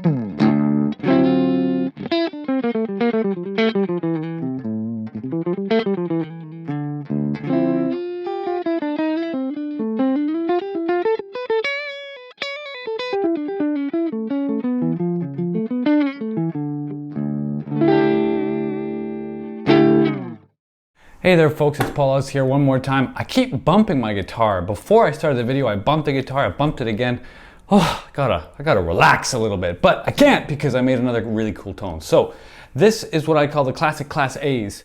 Hey there folks, it's Paul Oz here one more time. I keep bumping my guitar. Before I started the video, I bumped the guitar, I bumped it again. Oh, I gotta relax a little bit, but I can't because I made another really cool tone. So this is what I call the classic Class A's.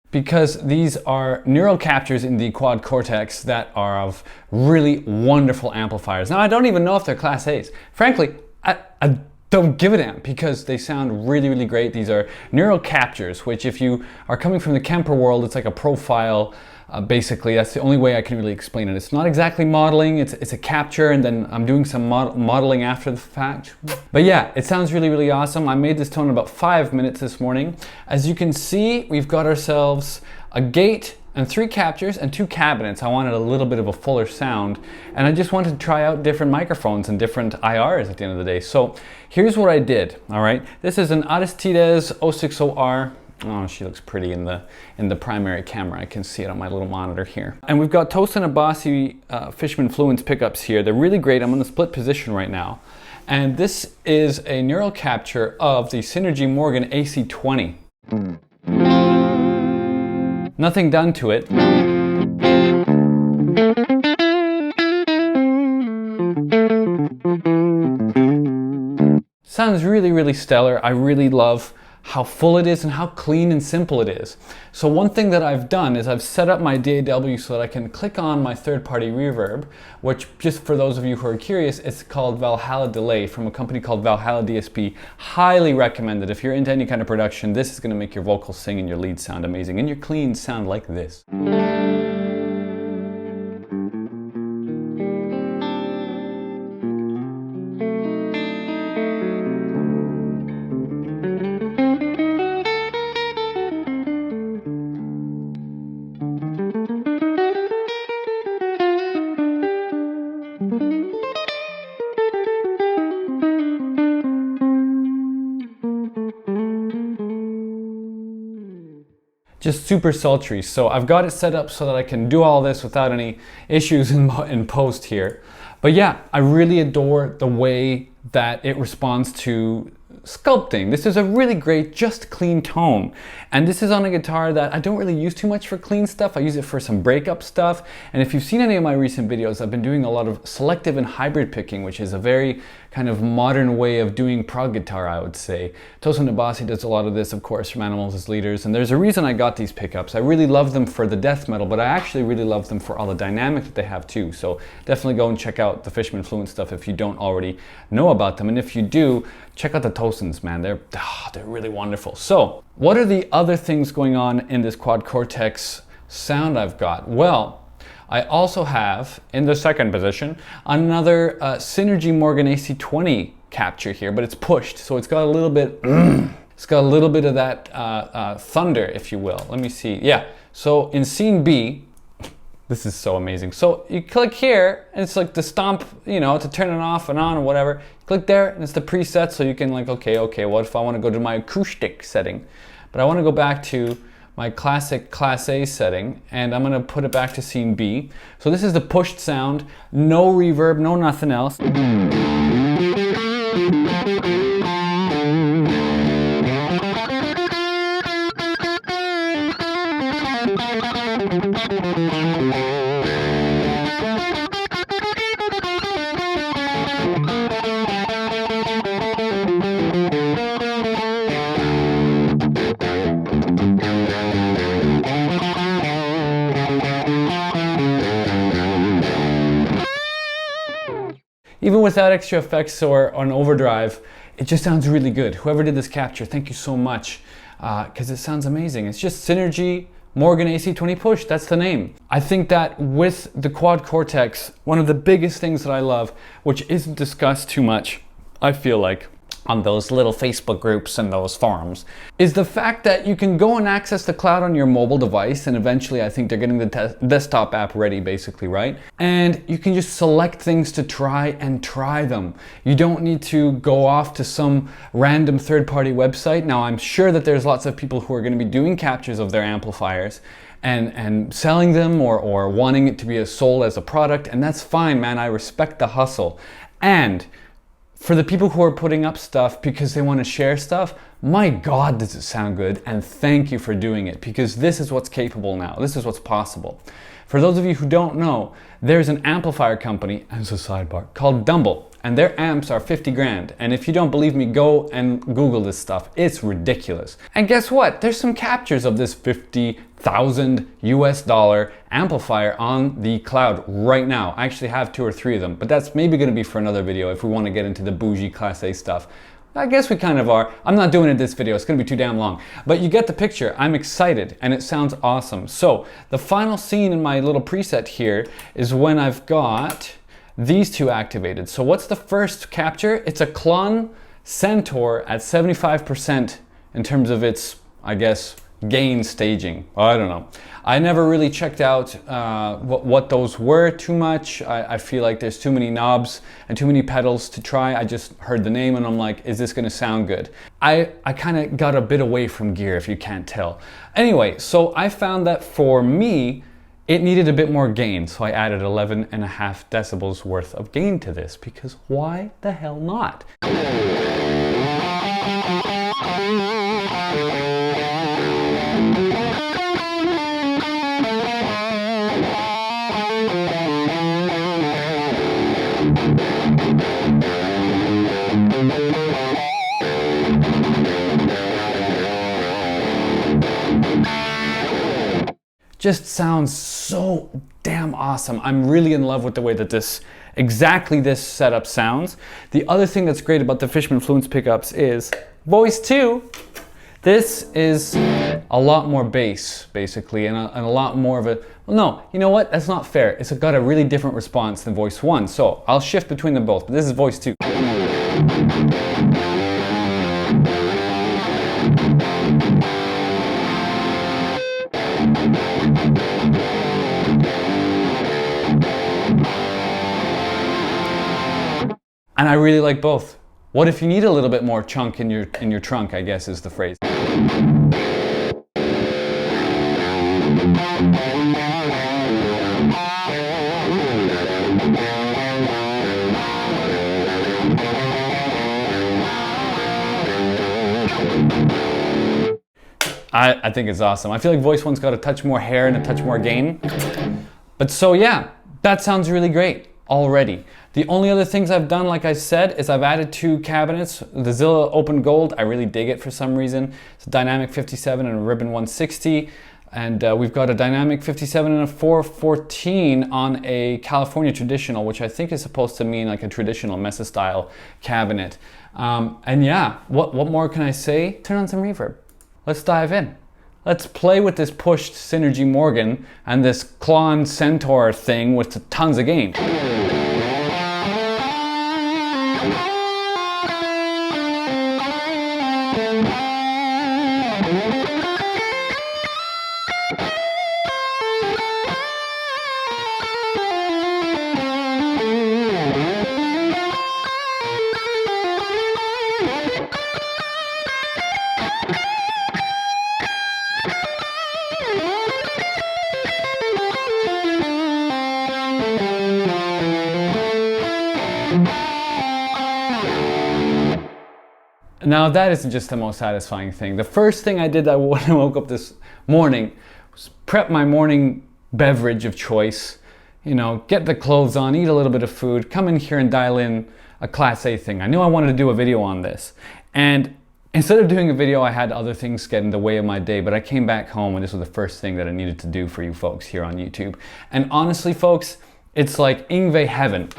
Because these are neural captures in the quad cortex that are of really wonderful amplifiers. Now I don't even know if they're Class A's. Frankly, I don't give a damn because they sound really, really great. These are neural captures, which if you are coming from the Kemper world, it's like a profile. Basically, that's the only way I can really explain it. It's not exactly modeling, it's a capture, and then I'm doing some modeling after the fact. But yeah, it sounds really, really awesome. I made this tone in about 5 minutes this morning. As you can see, we've got ourselves a gate and 3 captures and 2 cabinets. I wanted a little bit of a fuller sound, and I just wanted to try out different microphones and different IRs at the end of the day. So here's what I did, all right? This is an Aristides 060R. Oh, she looks pretty in the primary camera. I can see it on my little monitor here. And we've got Tosin Abasi Fishman Fluence pickups here. They're really great. I'm in the split position right now. And this is a neural capture of the Synergy Morgan AC20. Nothing done to it. Sounds really, really stellar. I really love how full it is and how clean and simple it is. So one thing that I've done is I've set up my DAW so that I can click on my third-party reverb, which, just for those of you who are curious, it's called Valhalla Delay from a company called Valhalla DSP. Highly recommended. If you're into any kind of production, this is gonna make your vocals sing and your leads sound amazing and your cleans sound like this. Just super sultry. So I've got it set up so that I can do all this without any issues in post here. But yeah, I really adore the way that it responds to sculpting. This is a really great, just clean tone. And this is on a guitar that I don't really use too much for clean stuff. I use it for some breakup stuff. And if you've seen any of my recent videos, I've been doing a lot of selective and hybrid picking, which is a very kind of modern way of doing prog guitar, I would say. Tosin Abasi does a lot of this, of course, from Animals as Leaders. And there's a reason I got these pickups. I really love them for the death metal, but I actually really love them for all the dynamic that they have too. So definitely go and check out the Fishman Fluence stuff if you don't already know about them. And if you do, check out the Tosins, man. They're really wonderful. So what are the other things going on in this quad cortex sound I've got? Well, I also have, in the second position, another Synergy Morgan AC20 capture here, but it's pushed, so it's got a little bit, it's got a little bit of that thunder, if you will. Let me see. Yeah, so in scene B, this is so amazing. So you click here, and it's like the stomp, you know, to turn it off and on or whatever. You click there, and it's the preset, so you can like, okay, what if I want to go to my acoustic setting? But I want to go back to my classic Class A setting, and I'm gonna put it back to scene B. So this is the pushed sound, no reverb, no nothing else. Even without extra effects or on overdrive, it just sounds really good. Whoever did this capture, thank you so much, because it sounds amazing. It's just Synergy Morgan AC20 Push, that's the name. I think that with the quad cortex, one of the biggest things that I love, which isn't discussed too much, I feel like, on those little Facebook groups and those forums, is the fact that you can go and access the cloud on your mobile device, and eventually I think they're getting the desktop app ready basically, right? And you can just select things to try and try them. You don't need to go off to some random third-party website. Now I'm sure that there's lots of people who are going to be doing captures of their amplifiers and selling them or wanting it to be sold as a product, and that's fine, man. I respect the hustle. And for the people who are putting up stuff because they want to share stuff, my God, does it sound good, and thank you for doing it, because this is what's capable now. This is what's possible. For those of you who don't know, there's an amplifier company, as a sidebar, called Dumble, and their amps are 50 grand. And if you don't believe me, go and Google this stuff. It's ridiculous. And guess what? There's some captures of this $50,000 US amplifier on the cloud right now. I actually have 2 or 3 of them, but that's maybe going to be for another video if we want to get into the bougie Class A stuff. I guess we kind of are. I'm not doing it this video, it's going to be too damn long. But you get the picture. I'm excited and it sounds awesome. So the final scene in my little preset here is when I've got these 2 activated. So what's the first capture? It's a Klon Centaur at 75% in terms of its, I guess, gain staging. I don't know. I never really checked out what those were too much. I feel like there's too many knobs and too many pedals to try. I just heard the name and I'm like, is this gonna sound good? I kind of got a bit away from gear, if you can't tell. Anyway, so I found that for me, it needed a bit more gain. So I added 11.5 decibels worth of gain to this, because why the hell not? Just sounds so damn awesome. I'm really in love with the way that exactly this setup sounds. The other thing that's great about the Fishman Fluence pickups is Voice 2. This is a lot more bass, basically, and a lot more of a, well, no, you know what? That's not fair. It's got a really different response than Voice 1. So I'll shift between them both, but this is Voice 2. And I really like both. What if you need a little bit more chunk in your trunk, I guess is the phrase. I think it's awesome. I feel like Voice 1's got a touch more hair and a touch more gain. But so yeah, that sounds really great already. The only other things I've done, like I said, is I've added 2 cabinets. The Zilla Open Gold, I really dig it for some reason. It's a Dynamic 57 and a Ribbon 160. And we've got a Dynamic 57 and a 414 on a California Traditional, which I think is supposed to mean like a traditional Mesa style cabinet. And yeah, what more can I say? Turn on some reverb. Let's dive in. Let's play with this pushed Synergy Morgan and this Klon Centaur thing with tons of gain. Now that isn't just the most satisfying thing. The first thing I did when I woke up this morning was prep my morning beverage of choice, you know, get the clothes on, eat a little bit of food, come in here and dial in a Class A thing. I knew I wanted to do a video on this. And instead of doing a video, I had other things get in the way of my day, but I came back home and this was the first thing that I needed to do for you folks here on YouTube. And honestly, folks, it's like Yngwie heaven.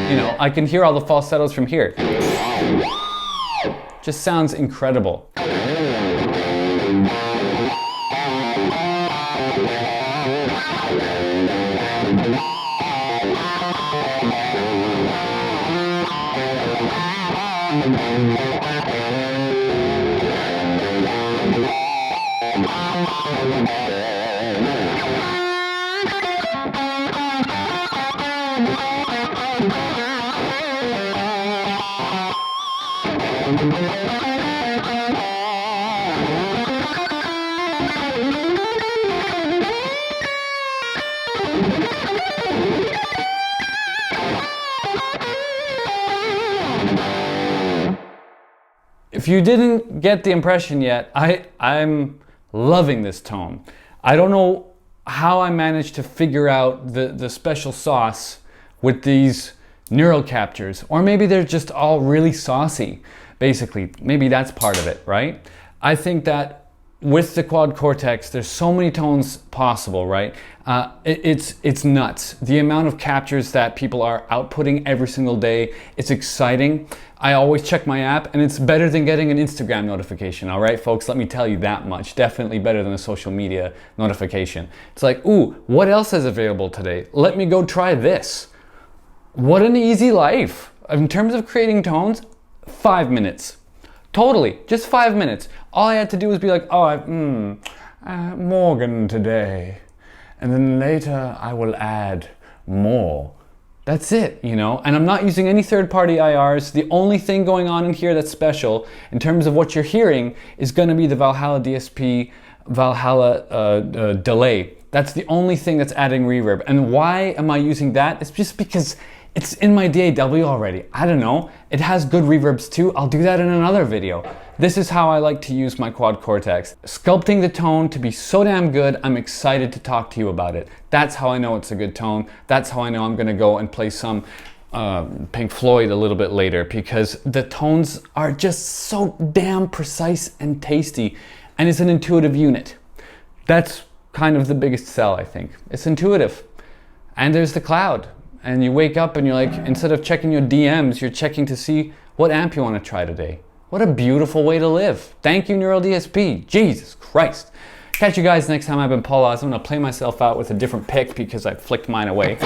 You know, I can hear all the falsettos from here. Just sounds incredible. If you didn't get the impression yet, I'm loving this tone. I don't know how I managed to figure out the special sauce with these neural captures, or maybe they're just all really saucy, basically. Maybe that's part of it, right? I think that with the quad Cortex, there's so many tones possible, right? It's nuts. The amount of captures that people are outputting every single day, it's exciting. I always check my app, and it's better than getting an Instagram notification, all right, folks? Let me tell you that much. Definitely better than a social media notification. It's like, ooh, what else is available today? Let me go try this. What an easy life. In terms of creating tones, 5 minutes. Totally, just 5 minutes. All I had to do was be like, oh, Morgan today. And then later I will add more. That's it, you know? And I'm not using any third-party IRs. The only thing going on in here that's special in terms of what you're hearing is gonna be the Valhalla DSP, Valhalla delay. That's the only thing that's adding reverb. And why am I using that? It's just because it's in my DAW already. I don't know. It has good reverbs too. I'll do that in another video. This is how I like to use my quad Cortex. Sculpting the tone to be so damn good, I'm excited to talk to you about it. That's how I know it's a good tone. That's how I know I'm gonna go and play some Pink Floyd a little bit later, because the tones are just so damn precise and tasty, and it's an intuitive unit. That's kind of the biggest sell, I think. It's intuitive. And there's the cloud. And you wake up and you're like, instead of checking your DMs, you're checking to see what amp you want to try today. What a beautiful way to live. Thank you, Neural DSP. Jesus Christ. Catch you guys next time. I've been Paul Oz. I'm going to play myself out with a different pick because I flicked mine away.